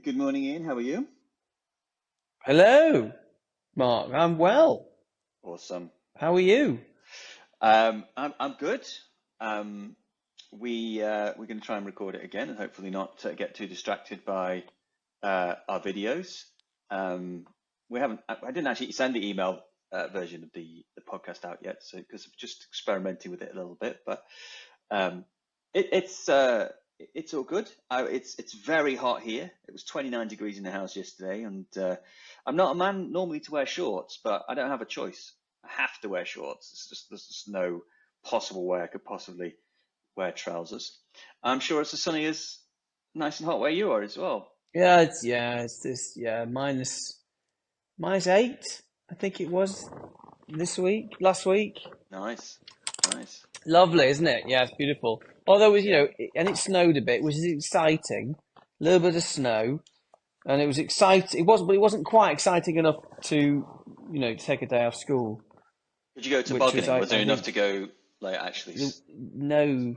Good morning, Ian. How are you? Hello, Mark. I'm well. Awesome. How are you? I'm good. Um, we're going to try and record it again, and hopefully not get too distracted by our videos. Um, we haven't. I didn't actually send the email version of the podcast out yet, so because I'm just experimenting with it a little bit. But um, it's all good. It's very hot here. It was 29 degrees in the house yesterday, and I'm not a man normally to wear shorts, but I don't have a choice. I have to wear shorts. There's just no possible way I could possibly wear trousers. I'm sure it's as sunny as nice and hot where you are as well. It's this minus 8. I think it was last week. Nice, nice. Lovely, isn't it? Yeah, it's beautiful. Although it was, Yeah. and it snowed a bit, which is exciting. A little bit of snow, and it was exciting. But it wasn't quite exciting enough to, take a day off school, Did you go which was, tobogganing? Was there I enough think, to go like actually? no.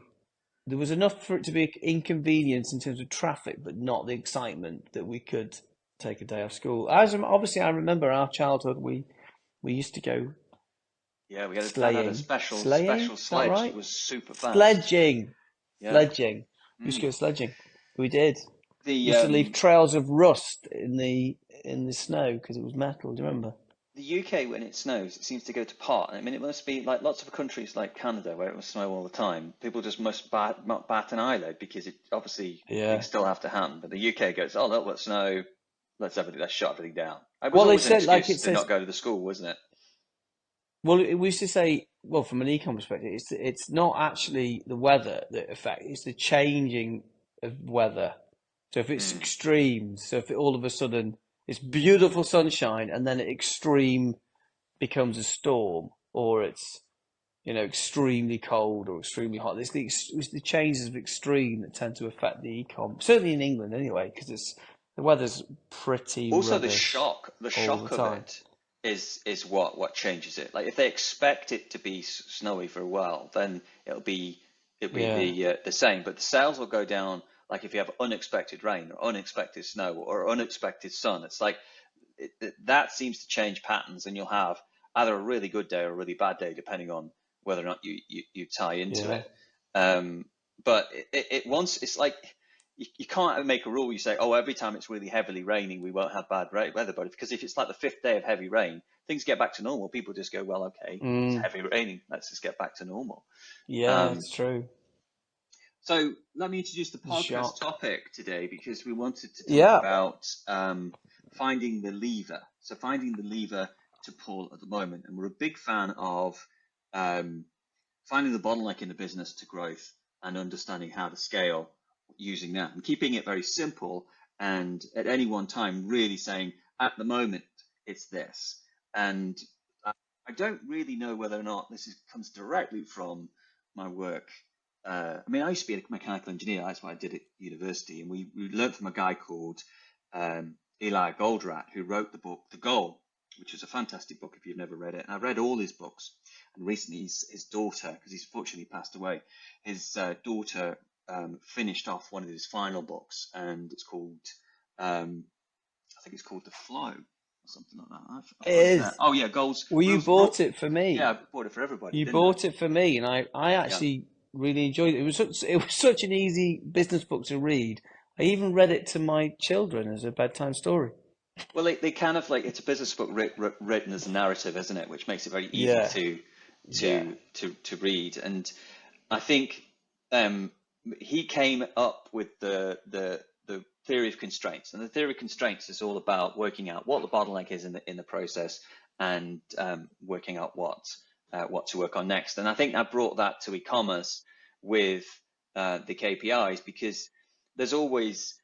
There was enough for it to be an inconvenience in terms of traffic, but not the excitement that we could take a day off school. Obviously, I remember our childhood. We used to go Yeah, we had Dad had a sleighing. Sleighing? special Is that sledge that right? was super fast. Sledging. Yeah. Sledging. We used to Mm. go sledging. We did. We The used to leave trails of rust in the snow because it was metal. Do you remember? The UK, when it snows, it seems to go to pot. I mean, it must be like lots of countries like Canada where it must snow all the time. People just must not bat an eyelid because it obviously things Yeah. still have to happen. But the UK goes, oh, look, let's snow. Let's shut everything down. It was Well, they always an said like excuse it to not says. go to the school, wasn't it? Well, we used to say, well, from an ecom perspective, it's not actually the weather that affects, it's the changing of weather. So if it's Mm. extreme, so if all of a sudden it's beautiful sunshine and then extreme becomes a storm, or it's extremely cold or extremely hot. It's the changes of extreme that tend to affect the ecom. Certainly in England, anyway, because it's the weather's pretty Also, rubbish the all the shock of time. it is what changes it. Like if they expect it to be snowy for a while, then it'll be Yeah, the same. But the sales will go down. Like if you have unexpected rain or unexpected snow or unexpected sun, it's like that seems to change patterns, and you'll have either a really good day or a really bad day, depending on whether or not you tie into yeah, it. Um, but it once it's like you can't make a rule. You say, oh, every time it's really heavily raining, we won't have bad weather. But because if it's like the fifth day of heavy rain, things get back to normal. People just go, well, okay, it's mm, heavy raining. Let's just get back to normal. yeah. Um, It's true. so let me introduce the It's a podcast shock. topic today because we wanted to talk Yeah. about finding the lever. So finding the lever to pull at the moment, and we're a big fan of um, finding the bottleneck in the business to growth and understanding how to scale using that and keeping it very simple and at any one time really saying at the moment it's this. And I don't really know whether or not comes directly from my work. I mean, I used to be a mechanical engineer. That's what I did at university. And we learned from a guy called Eli Goldratt, who wrote the book The Goal, which is a fantastic book if you've never read it. And I've read all his books. And recently, his daughter, because he's fortunately passed away, his daughter finished off one of his final books, and it's called, I think it's called The Flow or something like that. I've It got it there. is. Oh yeah, goals, Well, you bought it for yeah, me. I bought it for everybody, You didn't I? bought it for me, and I Yeah. actually really enjoyed it. It was such an easy business book to read. I even read it to my children as a bedtime story. Well, they kind of like it's a business book written as a narrative, isn't it? Which makes it very easy Yeah, yeah. to read. And I think um, he came up with the theory of constraints, and the theory of constraints is all about working out what the bottleneck is in the process and working out what to work on next. And I think I brought that to e-commerce with the KPIs because there's always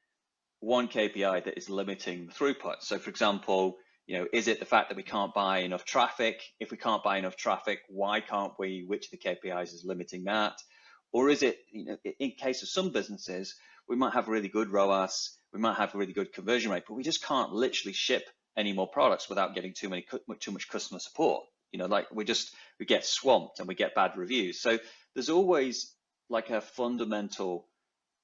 one KPI that is limiting throughput. So, for example, is it the fact that we can't buy enough traffic? If we can't buy enough traffic, why can't we? Which of the KPIs is limiting that? Or is it, in case of some businesses, we might have really good ROAS, we might have a really good conversion rate, but we just can't literally ship any more products without getting too much customer support. Like we get swamped and we get bad reviews. So there's always like a fundamental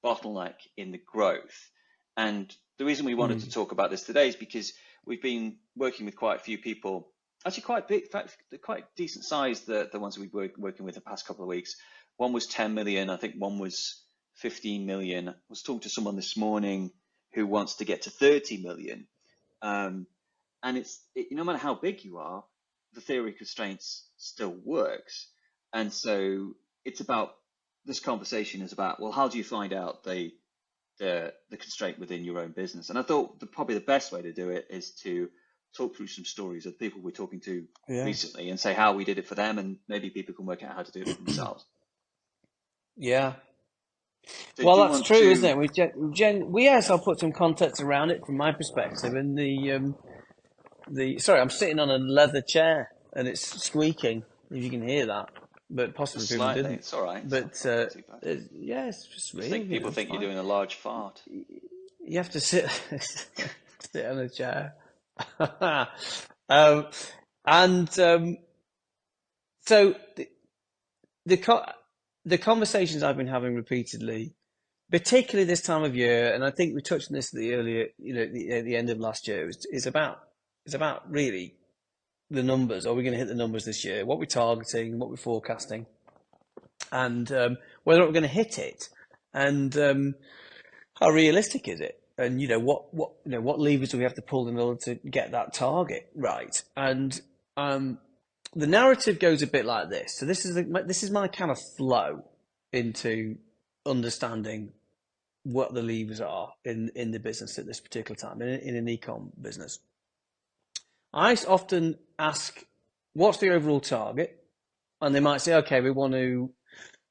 bottleneck in the growth. And the reason we wanted to Mm. talk about this today is because we've been working with quite a few people, actually quite big, in fact, they're quite decent size, the ones we've been working with the past couple of weeks. One was 10 million, I think one was 15 million. I was talking to someone this morning who wants to get to 30 million. Um, and no matter how big you are, the theory of constraints still works. And so it's about, this conversation is about, well, how do you find out the constraint within your own business? And I thought probably the best way to do it is to talk through some stories of people we're talking to Yeah. recently and say how we did it for them, and maybe people can work out how to do it for themselves. Yeah. So Well, do you that's want true, isn't to? it? Yes, I'll put some context around it from my perspective. And sorry, I'm sitting on a leather chair and it's squeaking, if you can hear that, but possibly Just people slightly, didn't. it's all right. But It's not too bad. yeah, it's just Just real, think people it's think you're fine. doing a large fart. You have to sit sit on a chair. um, and so the the conversations I've been having repeatedly, particularly this time of year, and I think we touched on this at the earlier, the end of last year, is about really the numbers. Are we going to hit the numbers this year? What we're targeting, what we're forecasting, and whether we're going to hit it, and how realistic is it? And what levers do we have to pull in order to get that target right? And the narrative goes a bit like this. So this is my kind of flow into understanding what the levers are in the business at this particular time in an ecom business. I often ask, what's the overall target? And they might say, okay, we want to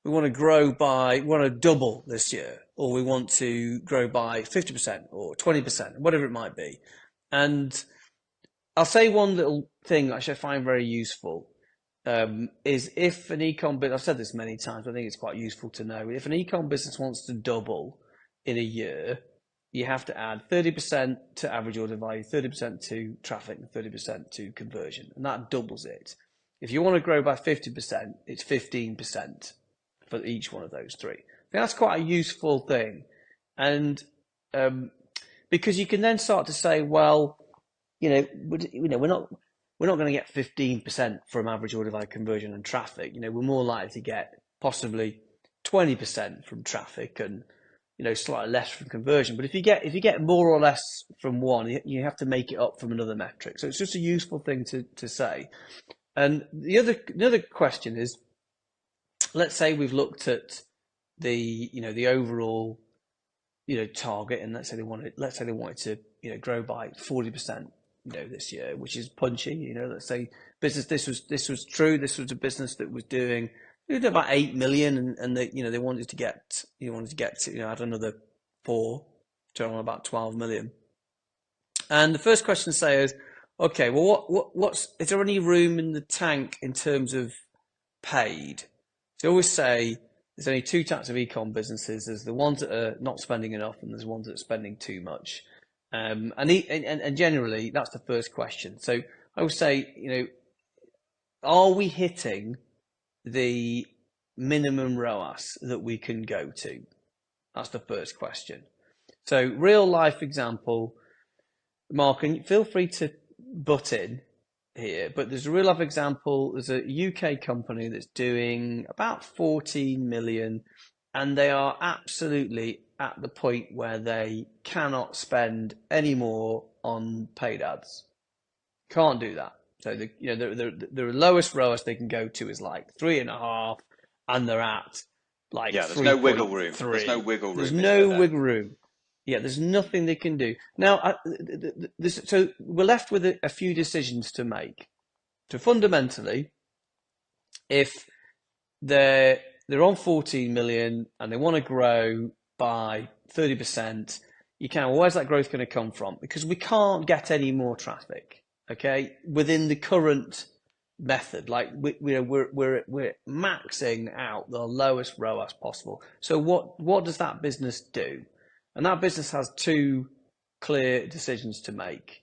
we want to double this year, or we want to grow by 50% or 20%, whatever it might be. And I'll say one little thing which I find very useful is if an ecom business, I've said this many times, but I think it's quite useful to know. If an ecom business wants to double in a year, you have to add 30% to average order value, 30% to traffic, and 30% to conversion, and that doubles it. If you want to grow by 50%, it's 15% for each one of those three. I think that's quite a useful thing, and because you can then start to say, well, we're not going to get 15% from average order value conversion and traffic. We're more likely to get possibly 20% from traffic and slightly less from conversion. But if you get more or less from one, you have to make it up from another metric. So it's just a useful thing to say. And the other question is, let's say we've looked at the overall target, and let's say they wanted to grow by 40% this year, which is punchy. Let's say business, this was true. This was a business that was doing about 8 million, and they wanted to get add another 4 to about 12 million. And the first question to say is, okay, well, what's is there any room in the tank in terms of paid? So I always say there's only two types of ecom businesses. There's the ones that are not spending enough, and there's ones that are spending too much. And generally, that's the first question. So I would say, are we hitting the minimum ROAS that we can go to? That's the first question. So real life example, Mark, and feel free to butt in here, but there's a real life example. There's a UK company that's doing about 14 million, and they are absolutely at the point where they cannot spend any more on paid ads. Can't do that. So the lowest ROAS they can go to is like 3.5, and they're at like Yeah, there's no wiggle 3.3. room. There's no wiggle There's room, is there? no Then wiggle room. Yeah, there's nothing they can do. Now, so we're left with a few decisions to make. So fundamentally, if they're on 14 million and they want to grow by 30%, where's that growth going to come from? Because we can't get any more traffic, okay, within the current method. Like we're maxing out the lowest ROAS possible. So what does that business do? And that business has two clear decisions to make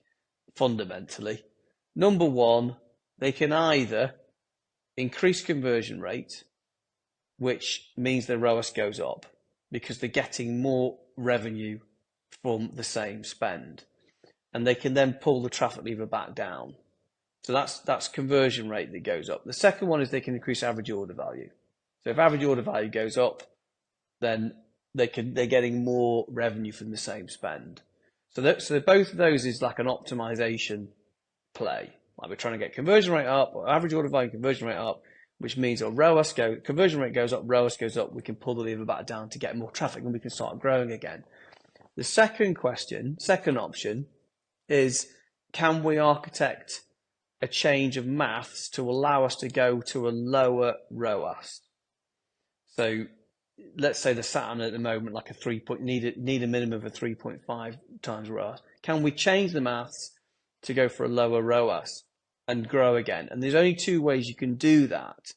fundamentally. Number one, they can either increase conversion rate, which means their ROAS goes up because they're getting more revenue from the same spend, and they can then pull the traffic lever back down. So that's conversion rate that goes up. The second one is they can increase average order value. So if average order value goes up, then they're getting more revenue from the same spend. So both of those is like an optimization play. Like we're trying to get conversion rate up, or average order value, conversion rate up, which means our conversion rate goes up, ROAS goes up. We can pull the lever back down to get more traffic, and we can start growing again. The second option is, can we architect a change of maths to allow us to go to a lower ROAS? So let's say they're sat on at the moment like need a minimum of a 3.5 times ROAS. Can we change the maths to go for a lower ROAS and grow again? And there's only two ways you can do that.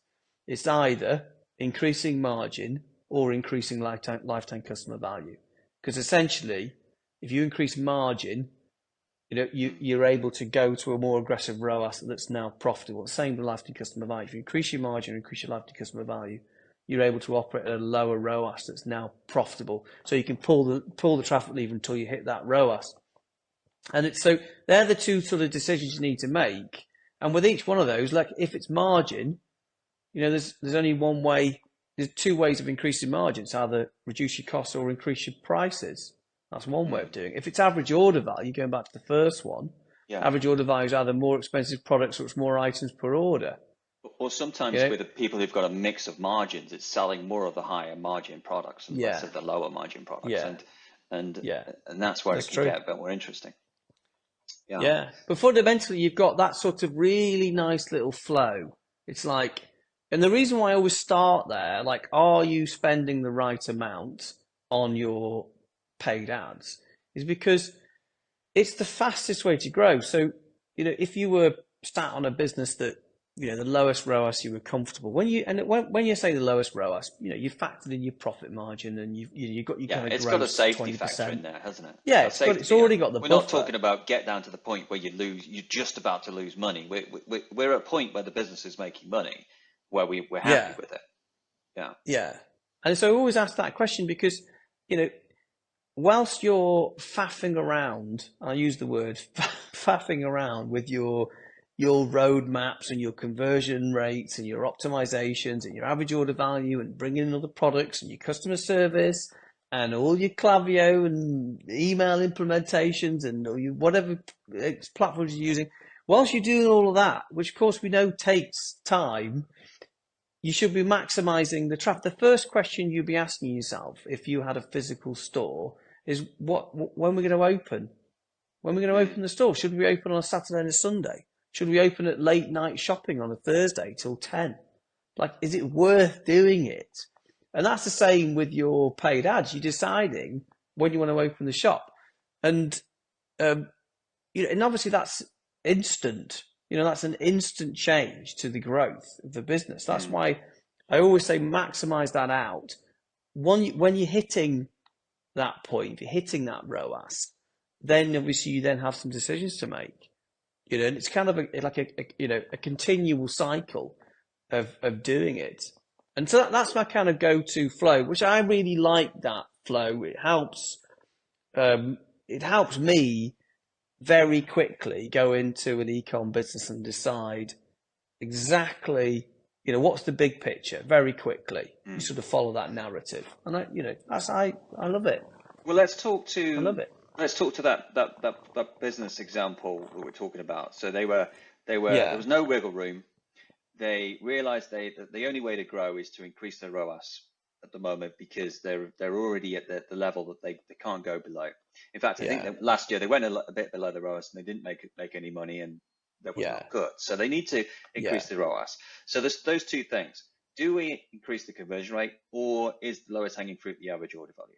It's either increasing margin or increasing lifetime customer value. Because essentially, if you increase margin, you're able to go to a more aggressive ROAS that's now profitable. Same with lifetime customer value. If you increase your margin, increase your lifetime customer value, you're able to operate at a lower ROAS that's now profitable. So you can pull the traffic lever until you hit that ROAS. And so they're the two sort of decisions you need to make. And with each one of those, like if it's margin, there's only one way. There's two ways of increasing margins: either reduce your costs or increase your prices. That's one way of doing it. If it's average order value, going back to the first one, average order value is either more expensive products or it's more items per order. Or sometimes with the people who've got a mix of margins, it's selling more of the higher margin products and less of the lower margin products. And that's where it can get a bit more interesting. Yeah. But fundamentally, you've got that sort of really nice little flow. It's like, and the reason why I always start there, like, are you spending the right amount on your paid ads, is because it's the fastest way to grow. So, if you were sat on a business that, the lowest ROAS you were comfortable, when you say the lowest ROAS, you factored in your profit margin and you've got your kind of it's gross got a safety 20%. Factor in there, hasn't it? Yeah, it's already got the buffer. We're not talking about get down to the point where you're just about to lose money. We're at a point where the business is making money, where we're happy with it. Yeah. And so I always ask that question because, whilst you're faffing around, I use the word faffing around with your roadmaps and your conversion rates and your optimizations and your average order value and bringing in other products and your customer service and all your Klaviyo and email implementations and whatever platforms you're using, whilst you're doing all of that, which of course we know takes time, you should be maximizing the traffic. The first question you'd be asking yourself if you had a physical store is when we're going to open. When we're going to open the store? Should we open on a Saturday and a Sunday? Should we open at late night shopping on a Thursday till 10? Like, is it worth doing it? And that's the same with your paid ads. You're deciding when you want to open the shop. And, and obviously that's instant. That's an instant change to the growth of the business. That's why I always say maximize that out. When you're hitting that point, if you're hitting that ROAS, then obviously you then have some decisions to make. And it's kind of a continual cycle of doing it. And so that's my kind of go-to flow, which I really like that flow. It helps me very quickly go into an ecom business and decide exactly, what's the big picture very quickly. You sort of follow that narrative. And I love it. Well, let's talk to I love it. Let's talk to that business example that we're talking about. So there was no wiggle room. They realized that the only way to grow is to increase their ROAS at the moment because they're already at the level that they can't go below. In fact, I think that last year they went a bit below the ROAS and they didn't make any money, and that was not good. So they need to increase the ROAS. So there's those two things. Do we increase the conversion rate, or is the lowest hanging fruit the average order value?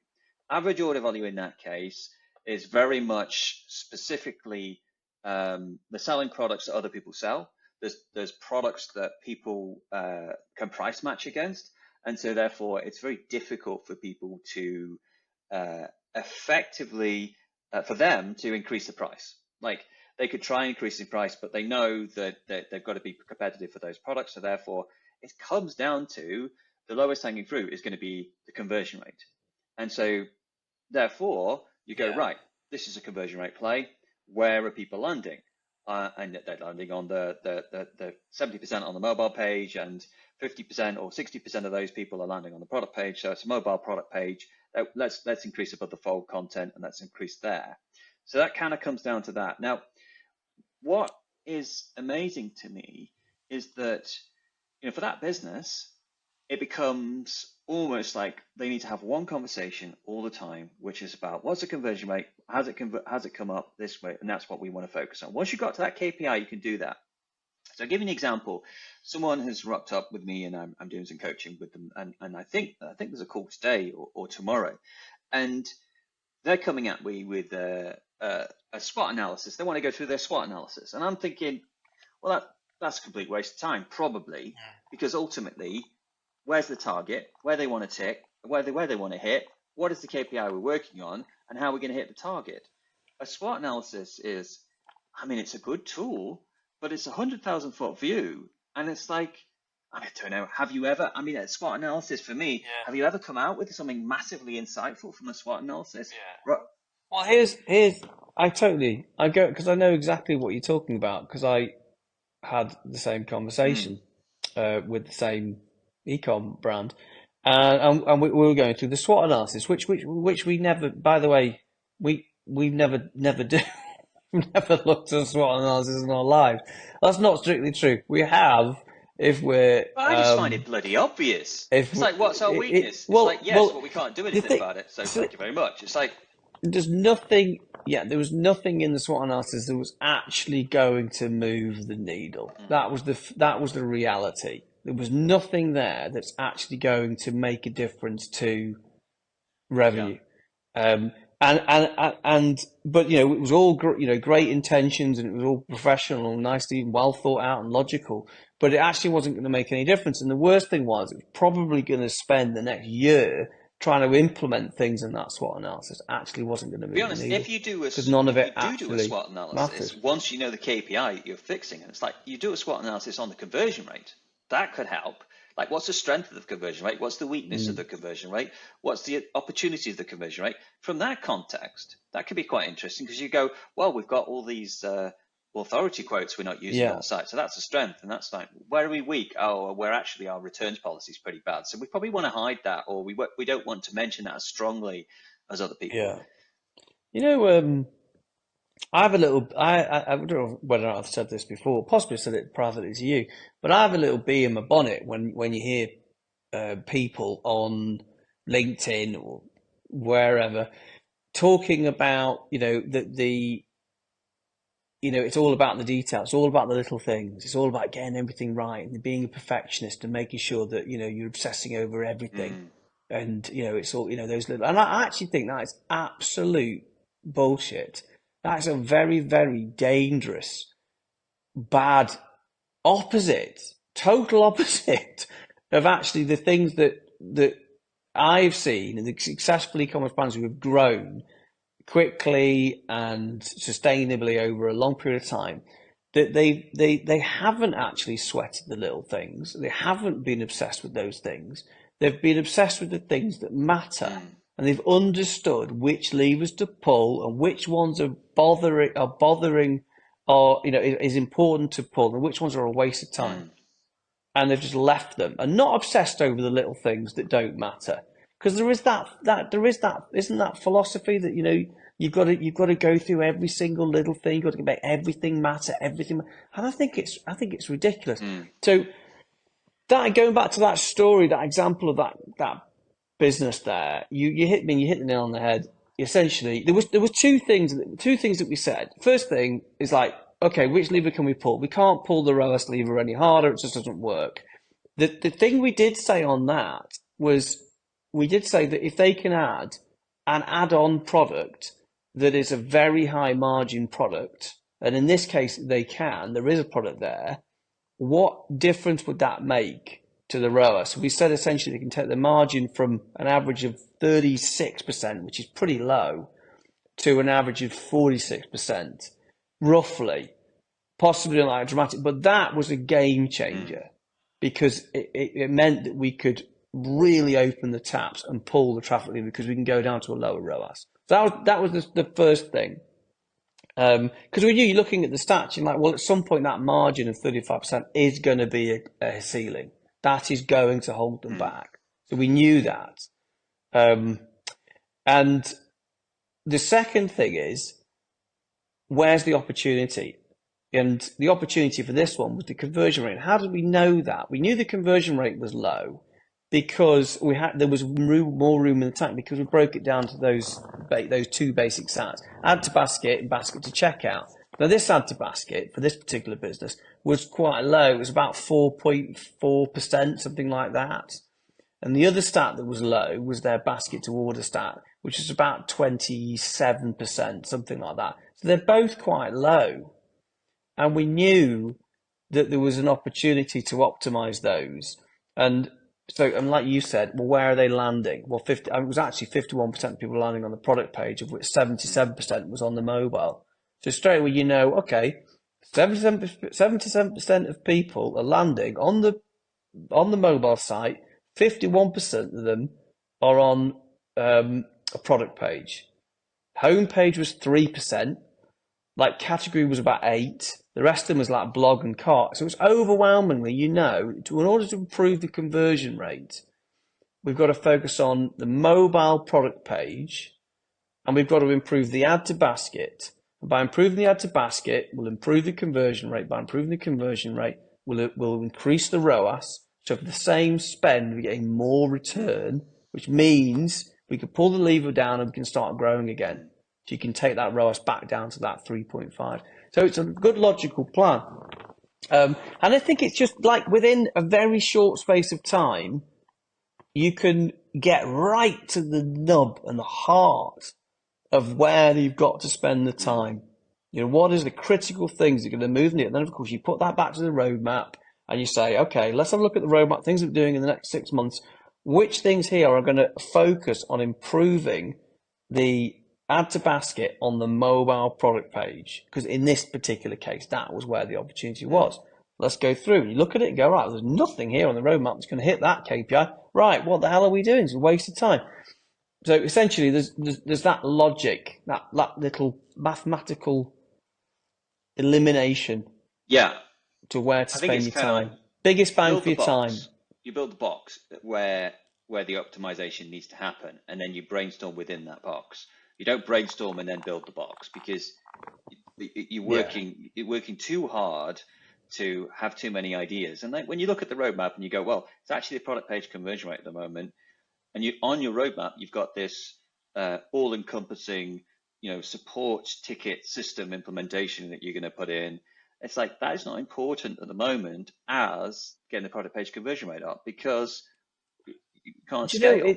Average order value in that case is very much specifically they're selling products that other people sell. There's products that people can price match against, and so therefore it's very difficult for people to effectively for them to increase the price. Like they could try and increase the price, but they know that they've got to be competitive for those products. So therefore, it comes down to the lowest hanging fruit is going to be the conversion rate, and so therefore You go, Yeah. right, this is a conversion rate play. Where are people landing? And they're landing on the 70% on the mobile page, and 50% or 60% of those people are landing on the product page. So it's a mobile product page. Let's increase above the fold content, and let's increase there. So that kind of comes down to that. Now, what is amazing to me is that, for that business, it becomes almost like they need to have one conversation all the time, which is about what's the conversion rate, has it come up this way, and that's what we want to focus on. Once you got to that KPI, you can do that. So I'll give you an example. Someone has rocked up with me, and I'm doing some coaching with them, and I think there's a call today or tomorrow, and they're coming at me with a SWOT analysis. They want to go through their SWOT analysis, and I'm thinking, well, that's a complete waste of time, probably, because ultimately, where's the target, where they want to tick, where they want to hit, what is the KPI we're working on, and how we're going to hit the target. A SWOT analysis is, it's a good tool, but it's a 100,000-foot view, and it's like, I don't know, have you ever, a SWOT analysis for me, have you ever come out with something massively insightful from a SWOT analysis? Yeah. Well, here's I go, because I know exactly what you're talking about, because I had the same conversation with the same Ecom brand, and we were going through the SWOT analysis, which we never, by the way, we never do. We've never looked at a SWOT analysis in our lives. That's not strictly true. We have, if we're Well, I just find it bloody obvious. if It's like, what's our weakness? well, it's like, yes, well, we can't do anything thing, about it, so so thank you very much. It's like, there's nothing. Yeah, there was nothing in the SWOT analysis that was actually going to move the needle. That was the reality. There was nothing there that's actually going to make a difference to revenue. But it was all great intentions, and it was all professional and nicely and well thought out and logical. But it actually wasn't going to make any difference. And the worst thing was, it was probably going to spend the next year trying to implement things in that SWOT analysis. Actually, wasn't going to move be honest, the needle, if you do because none of it do a actually SWOT analysis, mattered. once you know the KPI you're fixing, and it's like you do a SWOT analysis on the conversion rate, that could help. Like, what's the strength of the conversion rate? What's the weakness of the conversion rate? What's the opportunity of the conversion rate? From that context, that could be quite interesting, because you go, well, we've got all these authority quotes we're not using on the site, so that's a strength, and that's like, where are we weak? Oh, we're actually, our returns policy is pretty bad, so we probably want to hide that, or we don't want to mention that as strongly as other people. Yeah. I have a little. I don't know whether I've said this before. Possibly said it privately to you, but I have a little bee in my bonnet when you hear people on LinkedIn or wherever talking about it's all about the details. It's all about the little things. It's all about getting everything right and being a perfectionist and making sure that you're obsessing over everything. And it's all those little. And I actually think that is absolute bullshit. That's a very, very dangerous, bad opposite, total opposite of actually the things that I've seen and the successful e-commerce brands who have grown quickly and sustainably over a long period of time, that they haven't actually sweated the little things. They haven't been obsessed with those things. They've been obsessed with the things that matter, and they've understood which levers to pull and which ones are bothering or is important to pull, and which ones are a waste of time. And they've just left them and not obsessed over the little things that don't matter. Because there is that isn't that philosophy that you've got to go through every single little thing, you've got to make everything matter, everything, and I think it's ridiculous. So that, going back to that story, that example of that business there, you hit the nail on the head. Essentially, there was two things that we said. First thing is like, okay, which lever can we pull? We can't pull the ROAS lever any harder; it just doesn't work. The thing we did say on that was, we did say that if they can add an add-on product that is a very high margin product, and in this case there is a product there, what difference would that make to the ROAS? We said essentially they can take the margin from an average of 36%, which is pretty low, to an average of 46%, roughly. Possibly not like dramatic, but that was a game changer, because it meant that we could really open the taps and pull the traffic lever, because we can go down to a lower ROAS. So that was the first thing. Because we knew you're looking at the stats, you're like, well, at some point that margin of 35% is going to be a ceiling. That is going to hold them Mm. back. So we knew that. And the second thing is, where's the opportunity? And the opportunity for this one was the conversion rate. How did we know that? We knew the conversion rate was low because there was more room in the tank, because we broke it down to those two basic stats: add to basket and basket to checkout. Now, this add to basket for this particular business was quite low. It was about 4.4%, something like that. And the other stat that was low was their basket to order stat, which is about 27%, something like that. So they're both quite low. And we knew that there was an opportunity to optimize those. And so, and like you said, well, where are they landing? Well, it was actually 51% of people landing on the product page, of which 77% was on the mobile. So straight away, okay, 77% of people are landing on the mobile site. 51% of them are on a product page. Home page was 3%. Like category was about 8%. The rest of them was like blog and cart. So it's overwhelmingly, in order to improve the conversion rate, we've got to focus on the mobile product page, and we've got to improve the add to basket. And by improving the add to basket, we'll improve the conversion rate. By improving the conversion rate, we'll increase the ROAS. So for the same spend, we're getting more return, which means we can pull the lever down and we can start growing again. So you can take that ROAS back down to that 3.5. So it's a good logical plan. And I think it's just like within a very short space of time, you can get right to the nub and the heart of where you've got to spend the time. What is the critical things that are going to move it? And then, of course, you put that back to the roadmap and you say, okay, let's have a look at the roadmap, things we're doing in the next 6 months. Which things here are going to focus on improving the add to basket on the mobile product page? Because in this particular case, that was where the opportunity was. Let's go through. You look at it and go, right, there's nothing here on the roadmap that's going to hit that KPI. Right, what the hell are we doing? It's a waste of time. So essentially, there's that logic, that little mathematical elimination. Yeah, To where to I think spend it's your kind of time. like Biggest bang build for the your time. box. You build the box where the optimization needs to happen, and then you brainstorm within that box. You don't brainstorm and then build the box, because you're working too hard to have too many ideas. And then when you look at the roadmap and you go, well, it's actually a product page conversion rate at the moment, and on your roadmap you've got this all-encompassing, support ticket system implementation that you're going to put in. It's like that is not important at the moment as getting the product page conversion rate up, because you can't scale.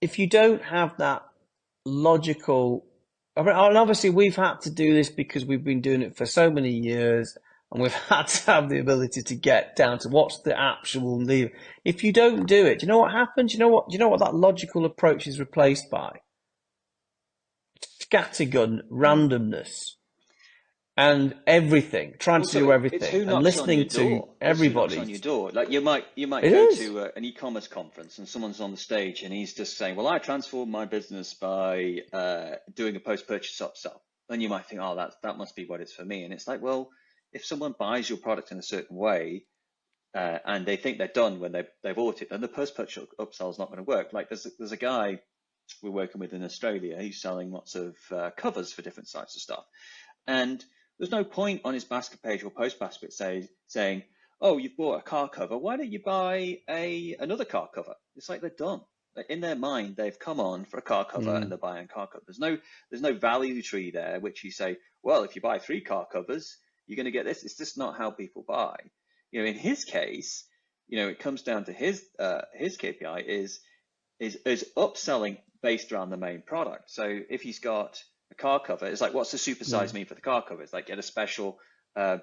If you don't have that logical, I mean, and obviously we've had to do this because we've been doing it for so many years, and we've had to have the ability to get down to what's the actual lever. If you don't do it, do you know what happens? Do you know what that logical approach is replaced by? Scattergun randomness. And everything, trying to do It's everything, who and knocks on your listening to door. It's who knocks on everybody. your door. Like you might It go is. to an e-commerce conference and someone's on the stage and he's just saying, "Well, I transformed my business by doing a post-purchase upsell." Then you might think, "Oh, that must be what it's for me." And it's like, well, if someone buys your product in a certain way and they think they're done when they've bought it, then the post-purchase upsell is not going to work. Like there's a guy we're working with in Australia. He's selling lots of covers for different types of stuff, and there's no point on his basket page or post basket saying, "Oh, you've bought a car cover. Why don't you buy another car cover?" It's like they're done. In their mind, they've come on for a car cover and they're buying a car cover. There's no value tree there, which you say, well, if you buy 3 car covers, you're going to get this. It's just not how people buy. In his case, it comes down to his KPI is upselling based around the main product. So if he's got a car cover, it's like, what's the supersize mean for the car cover? It's like, get a special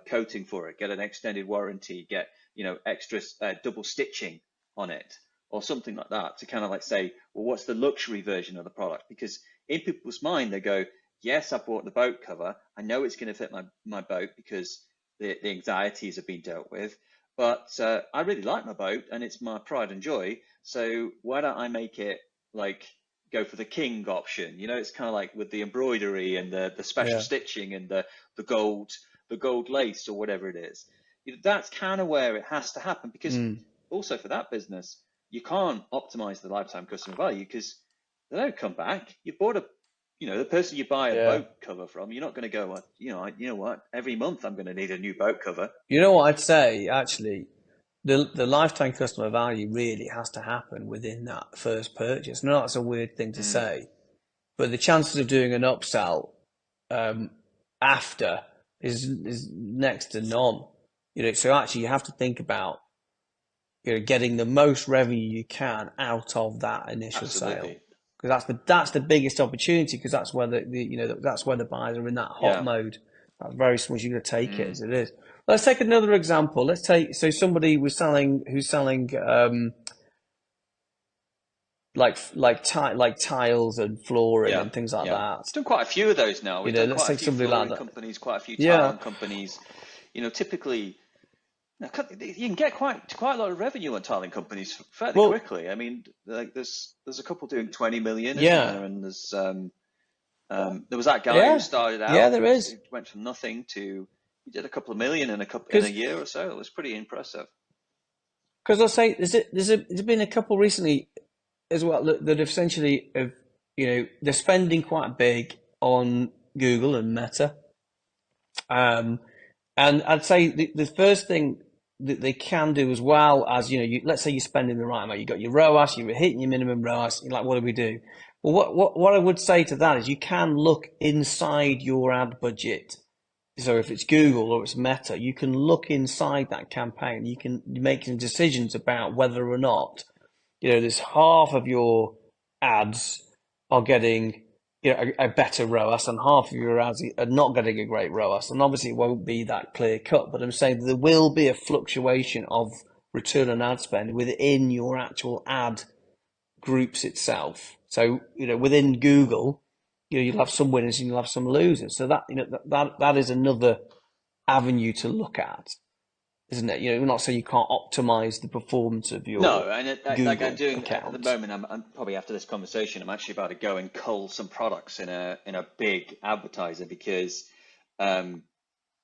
coating for it, get an extended warranty, get extra double stitching on it, or something like that, to kind of like say, well, what's the luxury version of the product? Because in people's mind, they go, yes, I bought the boat cover. I know it's going to fit my boat because the anxieties have been dealt with. But I really like my boat and it's my pride and joy. So why don't I make it like go for the king option. It's kind of like with the embroidery and the special Yeah. stitching and the gold the gold lace or whatever it is. That's kind of where it has to happen, because Mm. also for that business, you can't optimize the lifetime customer value because they don't come back. You bought the person you buy a Yeah. boat cover from, you're not going to go, well, you know what, every month I'm going to need a new boat cover. You know what I'd say, actually, the lifetime customer value really has to happen within that first purchase. I know that's a weird thing to Mm, say, but the chances of doing an upsell um, after is next to none. So actually you have to think about getting the most revenue you can out of that initial sale, absolutely. because that's the biggest opportunity, because that's where that's where the buyers are in that hot Yeah. mode. That's very small. You're going to take it Mm, as it is. Let's take another example. Let's take somebody who's selling like tiles and flooring yeah. and things like Yeah. that. We've done quite a few of those now. We've done Let's quite a take few somebody like flooring that. companies, quite a few Yeah, tiling companies. Typically, you can get quite a lot of revenue on tiling companies fairly well, quickly. I mean, like there's a couple doing 20 million, isn't yeah, there? And there was that guy who yeah, started yeah. out. There is, He went from nothing to, he did a couple of million in a because year or so. It was pretty impressive. I'll say there's been a couple recently as well that essentially have, they're spending quite big on Google and Meta. And I'd say the first thing that they can do, as well as, let's say you're spending the right amount, you got your ROAS, you're hitting your minimum ROAS, you're like, what do we do? Well, what I would say to that is you can look inside your ad budget. So if it's Google or it's Meta, you can look inside that campaign. You can make some decisions about whether or not, there's half of your ads are getting, a better ROAS, and half of your ads are not getting a great ROAS. And obviously it won't be that clear cut, but I'm saying there will be a fluctuation of return on ad spend within your actual ad groups itself. So, within Google, you'll have some winners and you'll have some losers. So that is another avenue to look at, isn't it? We're not saying you can't optimize the performance of your No, and like I'm Google doing at the account. moment, I'm probably after this conversation, I'm actually about to go and cull some products in a big advertiser because um,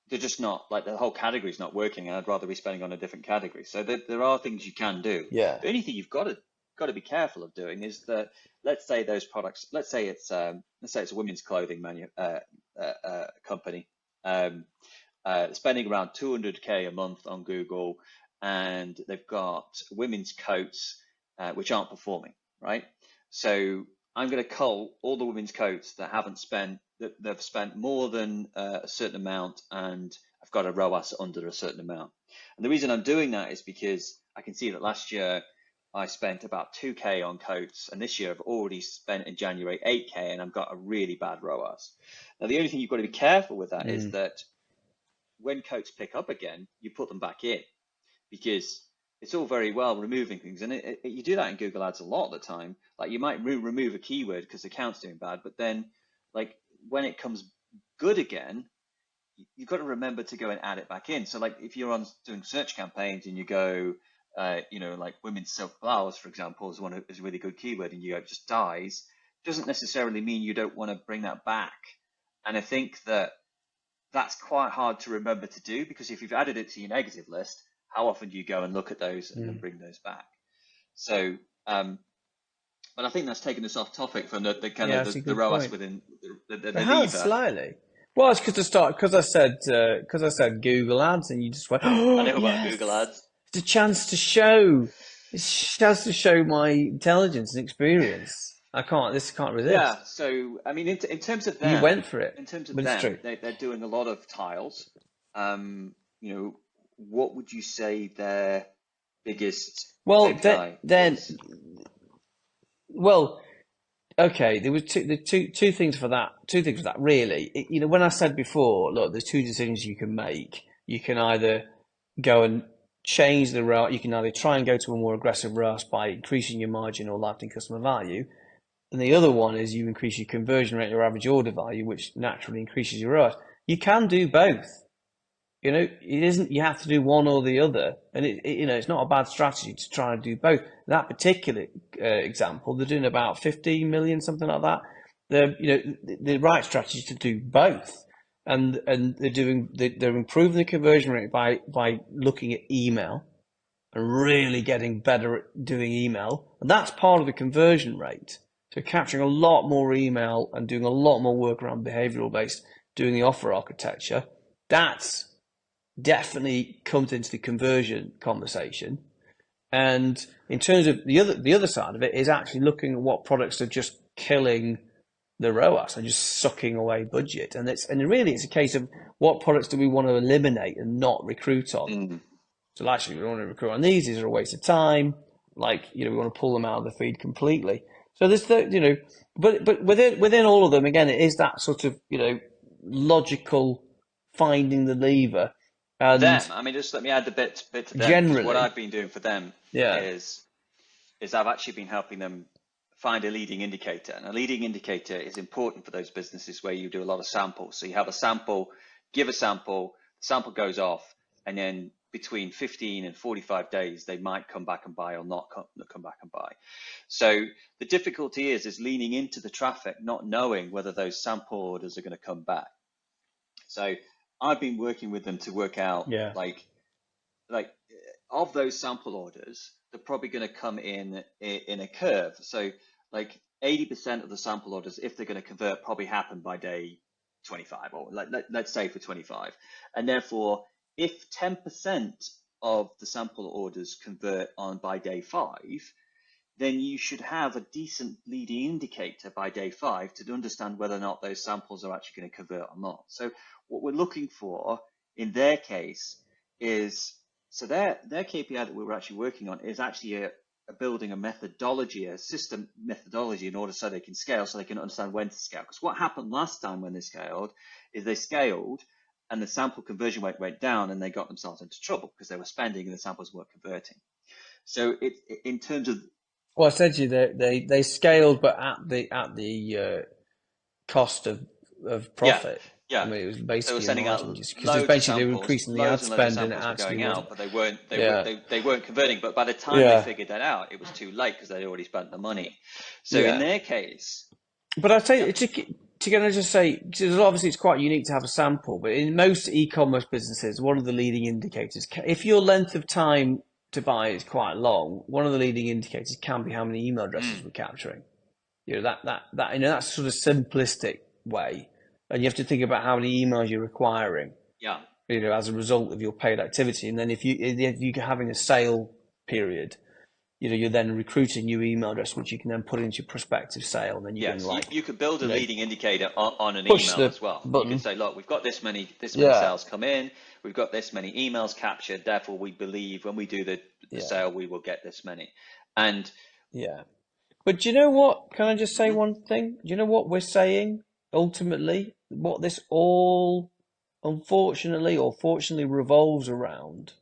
they're just not, like, the whole category is not working, and I'd rather be spending on a different category. So there are things you can do. Yeah. The only thing you've got to be careful of doing is that, let's say those products, let's say it's a women's clothing company, um, spending around 200K a month on Google, and they've got women's coats which aren't performing, right? So I'm going to cull all the women's coats that they've spent more than a certain amount, and I've got a ROAS under a certain amount. And the reason I'm doing that is because I can see that last year I spent about 2K on coats, and this year I've already spent in January 8K, and I've got a really bad ROAS. Now, the only thing you've got to be careful with that is Mm. that when coats pick up again, you put them back in, because it's all very well removing things, and you do that in Google Ads a lot of the time. Like, you might remove a keyword because the account's doing bad, but then, like, when it comes good again, you've got to remember to go and add it back in. So, like, if you're on doing search campaigns and you go, like women's silk blouse, for example, is a really good keyword, and you go just dies, doesn't necessarily mean you don't want to bring that back. And I think that that's quite hard to remember to do, because if you've added it to your negative list, how often do you go and look at those and then Mm. bring those back? So, but I think that's taken us off topic from the kind Yeah, of that's a the good ROAS point. within It the has lever. slightly. Well, it's because I said Google Ads, and you just went, I oh know about Google yes, Ads. it's a chance to show, it's a chance to show my intelligence and experience. This can't resist. Yeah. So, I mean, in terms of You them, went for it, in terms of but it's them, true. they're doing a lot of tiles. You know, what would you say their biggest Well, KPI is? well, okay. There was two things for that. Two things for that, really. When I said before, look, there's two decisions you can make. You can either go and change the route. You can either try and go to a more aggressive route by increasing your margin or lifetime customer value, and the other one is you increase your conversion rate or average order value, which naturally increases your ROAS. You can do both. it isn't, you have to do one or the other. And it's not a bad strategy to try and do both. That particular example, they're doing about 15 million, something like that. The right strategy is to do both. And they're improving the conversion rate by looking at email and really getting better at doing email. And that's part of the conversion rate. So capturing a lot more email and doing a lot more work around behavioral based, doing the offer architecture. That's definitely comes into the conversion conversation. And in terms of the other side of it is actually looking at what products are just killing the ROAS and just sucking away budget. And really it's a case of what products do we want to eliminate and not recruit on. Mm. So actually we don't want to recruit on these are a waste of time. Like, we want to pull them out of the feed completely. So there's but within all of them, again, it is that sort of, logical finding the lever. And them, I mean, just let me add a bit to them. Generally, what I've been doing for them yeah, is I've actually been helping them find a leading indicator. And a leading indicator is important for those businesses where you do a lot of samples. So you have a sample, give a sample, the sample goes off, and then between 15 and 45 days, they might come back and buy or not come back and buy. So the difficulty is leaning into the traffic, not knowing whether those sample orders are going to come back. So I've been working with them to work out, yeah, like of those sample orders, they're probably going to come in a curve. So like 80% of the sample orders, if they're going to convert, probably happen by day 25, or let's say for 25. And therefore, if 10% of the sample orders convert on by day 5, then you should have a decent leading indicator by day 5 to understand whether or not those samples are actually going to convert or not. So what we're looking for in their case is, so their KPI that we were actually working on is actually building a methodology, a system methodology, in order so they can scale, so they can understand when to scale. Because what happened last time when they scaled is they scaled and the sample conversion rate went down and they got themselves into trouble because they were spending and the samples weren't converting. So in terms of, well, essentially they scaled, but at the cost of profit. yeah. I mean, it was They were basically a sending out margin because loads of eventually they were samples, increasing the ad loads and loads of spend, and it samples were actually going wasn't. out, but they weren't converting. But by the time they figured that out, it was too late because they'd already spent the money. So in their case, but I'd say to kind of just say, because obviously it's quite unique to have a sample, but in most e-commerce businesses, one of the leading indicators, if your length of time to buy is quite long, one of the leading indicators can be how many email addresses we're capturing. That's sort of simplistic way, and you have to think about how many emails you're requiring. yeah. As a result of your paid activity, and then if you're having a sale period, you're then recruiting new email address, which you can then put into your prospective sale, and then you can you could build a leading indicator on an push email the as well. button. You could say, look, we've got this many sales come in, we've got this many emails captured, therefore we believe when we do the sale, we will get this many. And but do you know what? Can I just say one thing? Do you know what we're saying ultimately? What this all, unfortunately or fortunately, revolves around.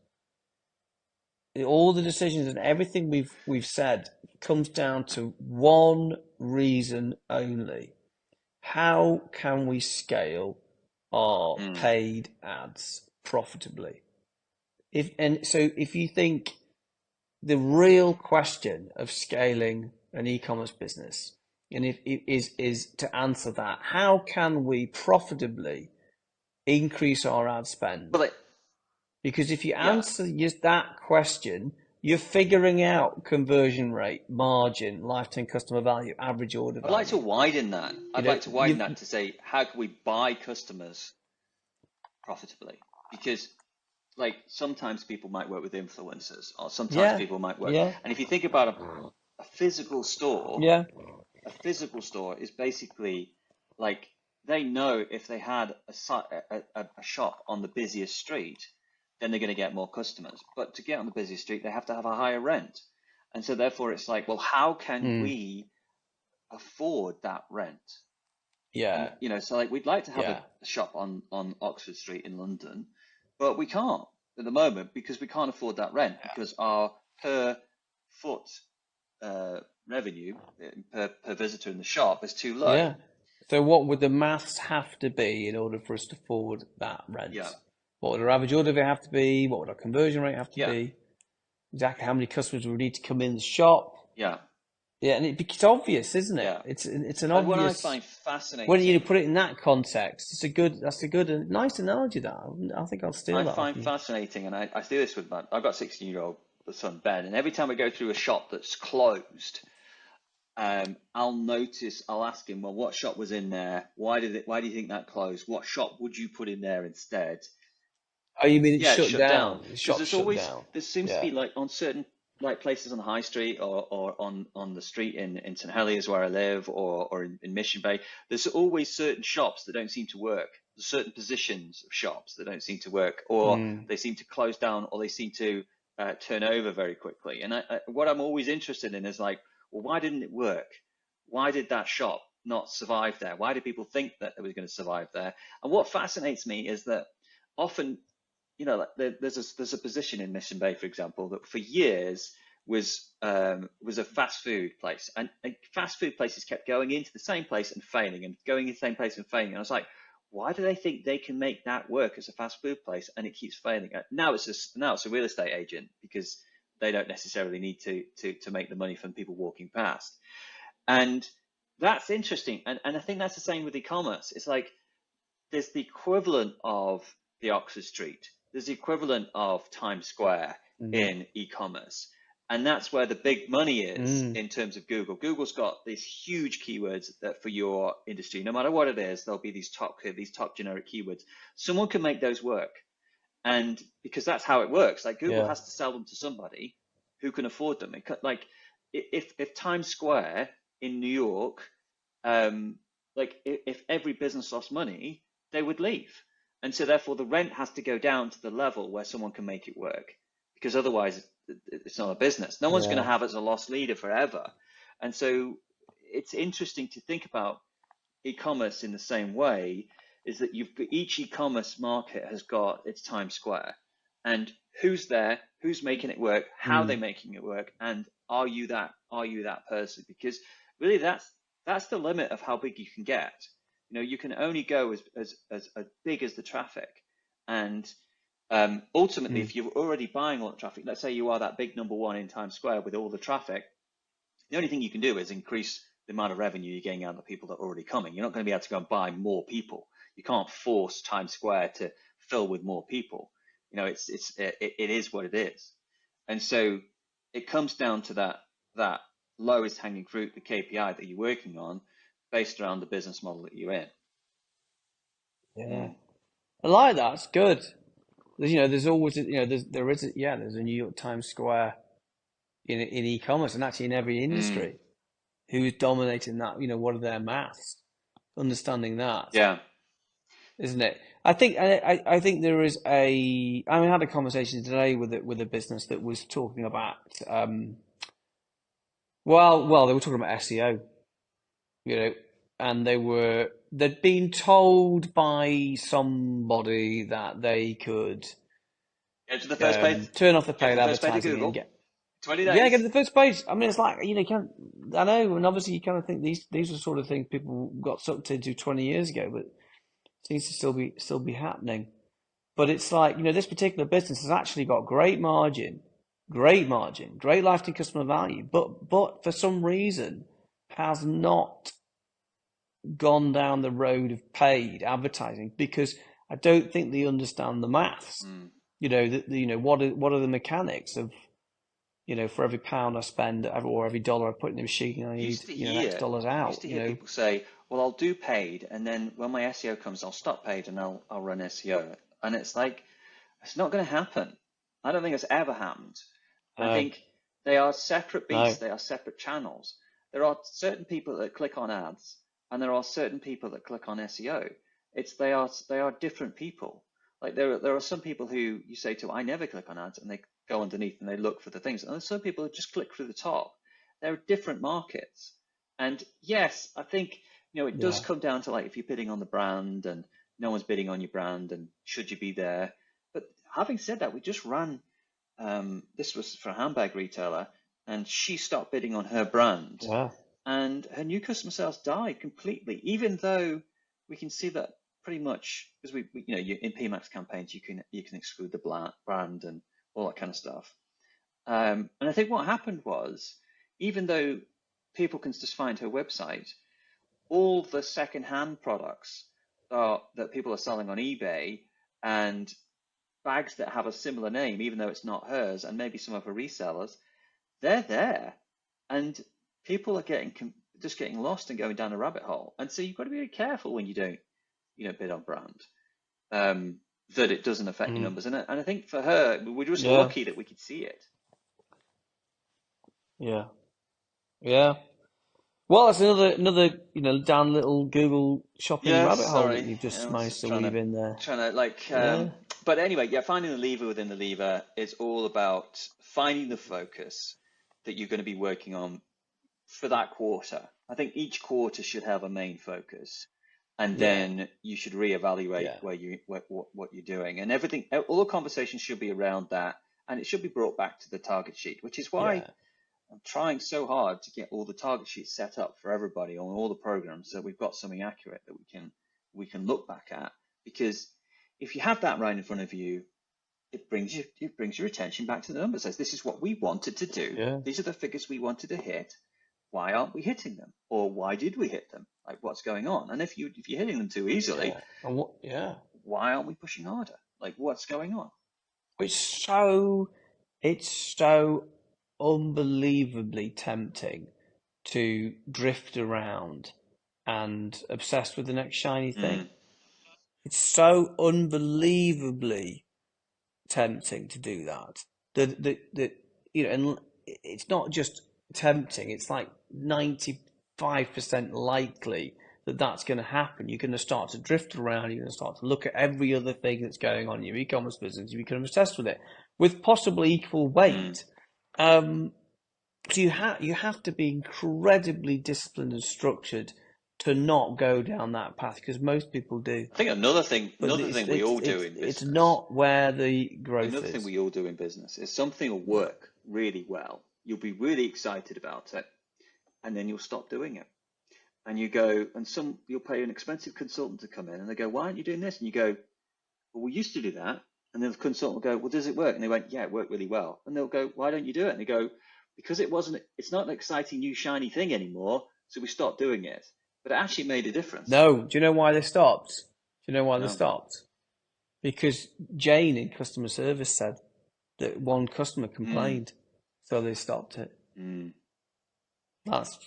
All the decisions and everything we've said comes down to one reason only: how can we scale our paid ads profitably? If you think the real question of scaling an e-commerce business, and if is to answer that, how can we profitably increase our ad spend? Because if you answer just that question, you're figuring out conversion rate, margin, lifetime customer value, average order value. I'd like to widen that. I'd like to widen that to say, how can we buy customers profitably? Because like sometimes people might work with influencers, or sometimes people might work. And if you think about a physical store, a physical store is basically like, they know if they had a shop on the busiest street, then they're going to get more customers. But to get on the busiest street, they have to have a higher rent. And so therefore it's like, well, how can we afford that rent? And, so like we'd like to have a shop on Oxford Street in London, but we can't at the moment because we can't afford that rent because our per foot revenue per visitor in the shop is too low. So what would the maths have to be in order for us to afford that rent? What would our average order rate have to be? What would our conversion rate have to Yeah, be? Exactly how many customers would need to come in the shop? yeah, Yeah, and it's obvious, isn't it? yeah. It's an And what I obvious find when you fascinating, put it in that context. That's a good and nice analogy. That I think I'll steal that off you. and I do this with I've got a 16-year-old son Ben, and every time I go through a shop that's closed, I'll ask him, well, what shop was in there? Why do you think that closed? What shop would you put in there instead? Oh, you mean it's Yeah, it's shut shut down down? The because shop's shut down. there seems to Yeah. be like on certain like places on the high street or on the street in St Heliers where I live or in Mission Bay. There's always certain shops that don't seem to work. There's certain positions of shops that don't seem to work, or Mm. they seem to close down, or they seem to turn over very quickly. And what I'm always interested in is like, well, why didn't it work? Why did that shop not survive there? Why did people think that it was going to survive there? And what fascinates me is that often, like there's a position in Mission Bay, for example, that for years was a fast food place, and fast food places kept going into the same place and failing, and going into the same place and failing. And I was like, why do they think they can make that work as a fast food place and it keeps failing? Now it's a real estate agent because they don't necessarily need to make the money from people walking past, and that's interesting. And I think that's the same with e-commerce. It's like there's the equivalent of the Oxford Street. There's the equivalent of Times Square Mm. in e-commerce. And that's where the big money is Mm. in terms of Google. Google's got these huge keywords that for your industry, no matter what it is, there'll be these top generic keywords. Someone can make those work. And because that's how it works, like Google Yeah. has to sell them to somebody who can afford them. Like if Times Square in New York, like if every business lost money, they would leave. And so therefore the rent has to go down to the level where someone can make it work, because otherwise it's not a business. No one's going to Yeah. have it as a loss leader forever. And so it's interesting to think about e-commerce in the same way, is that each e-commerce market has got its Times Square, and who's there, who's making it work, how they're Mm. making it work, and are you that person? Because really that's the limit of how big you can get. You can only go as big as the traffic, and ultimately, Mm. if you're already buying all the traffic, let's say you are that big number one in Times Square with all the traffic, the only thing you can do is increase the amount of revenue you're getting out of the people that are already coming. You're not going to be able to go and buy more people. You can't force Times Square to fill with more people. It is what it is, and so it comes down to that lowest hanging fruit, the KPI that you're working on, based around the business model that you're in. Yeah. Mm. I like that. It's good. There's always, there's a New York Times Square in e-commerce and actually in every Mm. industry. Who's dominating that? What are their maths? Understanding that, Yeah. isn't it? I think there is I had a conversation today with a business that was talking about, they were talking about SEO, you know, and they'd been told by somebody that they could Get to the first page. turn off the Get to paid the first page of advertising and Google. get 20 yeah, get days. to the first page. I mean, it's like you can't. I know, and obviously you kind of think these are sort of things people got sucked into 20 years ago, but it seems to still be happening. But it's like this particular business has actually got great margin, great lifetime customer value, but for some reason has not gone down the road of paid advertising because I don't think they understand the maths. Mm. What are the mechanics of for every pound I spend or every dollar I put in the machine, I need X dollars I used out. to hear people say, "Well, I'll do paid, and then when my SEO comes, I'll stop paid and I'll run SEO." And it's like it's not going to happen. I don't think it's ever happened. I No, think they are separate beasts. no, They are separate channels. There are certain people that click on ads, and there are certain people that click on SEO. They are different people. Like there are some people who you say to, "I never click on ads," and they go underneath and they look for the things. And there's some people who just click through the top. There are different markets. And yes, I think it does yeah, come down to like if you're bidding on the brand and no one's bidding on your brand, and should you be there? But having said that, we just ran this was for a handbag retailer, and she stopped bidding on her brand, yeah, and her new customer sales died completely, even though we can see that pretty much, because in PMAX campaigns you can exclude the brand and all that kind of stuff. And I think what happened was, even though people can just find her website, all the second-hand products that people are selling on eBay and bags that have a similar name, even though it's not hers, and maybe some of her resellers, they're there, and people are just getting lost and going down a rabbit hole. And so you've got to be very careful when you don't, bid on brand, that it doesn't affect your numbers. And I think for her, we're just lucky that we could see it. Yeah. Yeah. Well, that's another down little Google shopping rabbit hole that you've just managed to weave in there. But anyway, finding the lever within the lever is all about finding the focus that you're going to be working on for that quarter. I think each quarter should have a main focus, and then you should reevaluate what you're doing, and everything. All the conversations should be around that, and it should be brought back to the target sheet, which is why I'm trying so hard to get all the target sheets set up for everybody on all the programs, so we've got something accurate that we can look back at. Because if you have that right in front of you, it brings your attention back to the numbers. Says, this is what we wanted to do. Yeah. These are the figures we wanted to hit. Why aren't we hitting them? Or why did we hit them? Like, what's going on? And if you're hitting them too easily, why aren't we pushing harder? Like, what's going on? It's so unbelievably tempting to drift around and obsessed with the next shiny thing. It's so unbelievably tempting to do that. And it's not just tempting, it's like 95% likely that that's going to happen. You're going to start to drift around. You're going to start to look at every other thing that's going on in your e-commerce business. You become obsessed with it with possibly equal weight. So you have to be incredibly disciplined and structured to not go down that path, because most people do. I think another thing we all do in business. It's not where the growth is. Another thing we all do in business is something will work really well. You'll be really excited about it, and then you'll stop doing it. And you go, and you'll pay an expensive consultant to come in, and they go, why aren't you doing this? And you go, well, we used to do that. And then the consultant will go, well, does it work? And they went, yeah, it worked really well. And they'll go, why don't you do it? And they go, because it's not an exciting new shiny thing anymore, so we stopped doing it. But it actually made a difference. No. Do you know why they stopped? They stopped? Because Jane in customer service said that one customer complained, so they stopped it. That's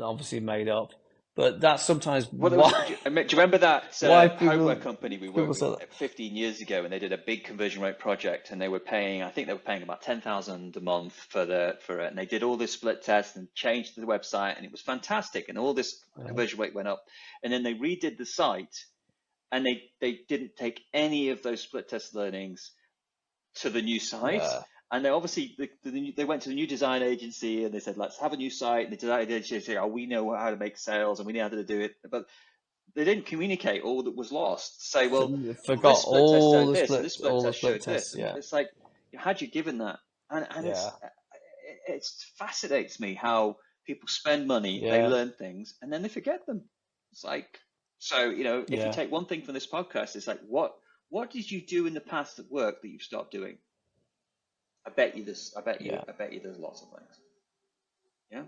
obviously made up. But that's sometimes why. Do you remember that homeware company we worked with 15 years ago, and they did a big conversion rate project, and I think they were paying about $10,000 a month for it, and they did all this split test and changed the website, and it was fantastic, and all this conversion rate went up, and then they redid the site, and they didn't take any of those split test learnings to the new site. And they obviously they went to the new design agency and they said, let's have a new site. And the design agency said, oh, we know how to make sales and we know how to do it. But they didn't communicate all that was lost. Say, well, forgot this split all test the this split test showed tests. this. It's like, had you given that? And it fascinates me how people spend money, they learn things, and then they forget them. It's like, so, if you take one thing from this podcast, it's like, what did you do in the past that worked that you've stopped doing? I bet you there's lots of things. Yeah.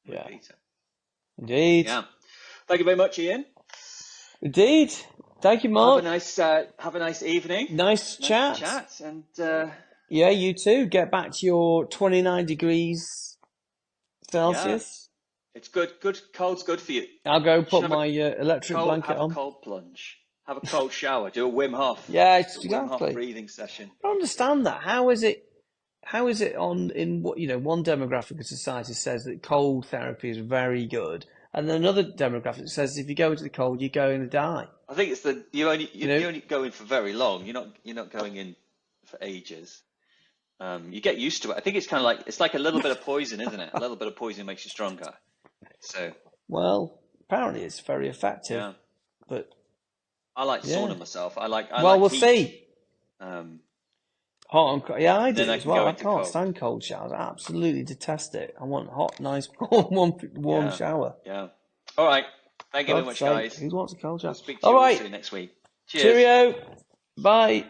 Yeah. Indeed. Yeah. Thank you very much, Ian. Indeed. Thank you, Mark. Have a nice evening. Nice chat. And yeah, you too. Get back to your 29 degrees Celsius. Yeah. It's good. Cold's good for you. I'll go put my electric blanket on. Have a cold plunge. Have a cold shower. Do a Wim Hof. Yeah, exactly. Wim Hof breathing session. I don't understand that. How is it in what one demographic of society says that cold therapy is very good, and then another demographic says if you go into the cold, you're going to die. I think it's you only go in for very long. You're not going in for ages. You get used to it. I think it's kind of like it's like a little bit of poison, isn't it? A little bit of poison makes you stronger. So. Well, apparently it's very effective. Yeah. But I like sauna myself. I like we'll heat. See. Hot and cold. Yeah, I do as well. I can't stand cold showers. I absolutely detest it. I want hot, nice, warm shower. Yeah. All right. Thank you very God's much, sake, guys. who wants a cold We'll shower? speak to All you all right, soon next week. Cheers. cheerio, bye.